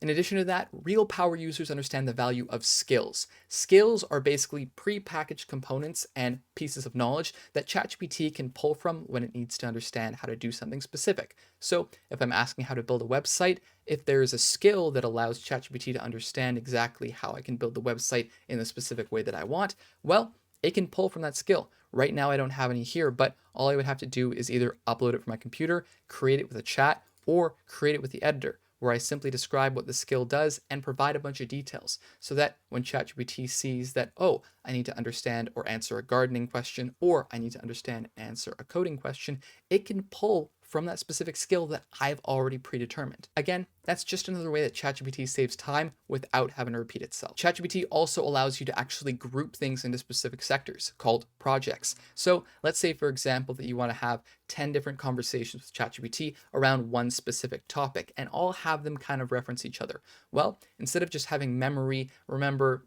In addition to that, real power users understand the value of skills. Skills are basically pre-packaged components and pieces of knowledge that ChatGPT can pull from when it needs to understand how to do something specific. So if I'm asking how to build a website, if there is a skill that allows ChatGPT to understand exactly how I can build the website in the specific way that I want, well, it can pull from that skill. Right now, I don't have any here, but all I would have to do is either upload it from my computer, create it with a chat, or create it with the editor, where I simply describe what the skill does and provide a bunch of details so that when ChatGPT sees that, oh, I need to understand or answer a gardening question, or I need to understand and answer a coding question, it can pull from that specific skill that I've already predetermined. Again, that's just another way that ChatGPT saves time without having to repeat itself. ChatGPT also allows you to actually group things into specific sectors called projects. So let's say, for example, that you want to have 10 different conversations with ChatGPT around one specific topic and all have them kind of reference each other. Well, instead of just having memory remember,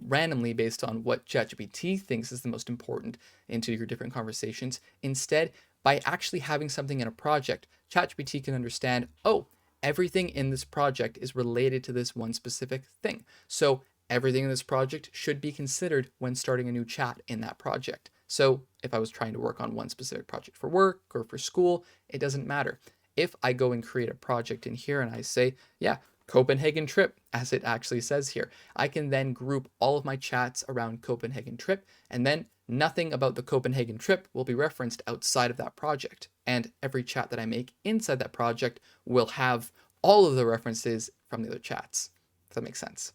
randomly based on what ChatGPT thinks is the most important into your different conversations, instead, by actually having something in a project, ChatGPT can understand, oh, everything in this project is related to this one specific thing. So everything in this project should be considered when starting a new chat in that project. So if I was trying to work on one specific project for work or for school, it doesn't matter. If I go and create a project in here and I say, yeah, Copenhagen trip, as it actually says here, I can then group all of my chats around Copenhagen trip, and then nothing about the Copenhagen trip will be referenced outside of that project. And every chat that I make inside that project will have all of the references from the other chats. If that makes sense.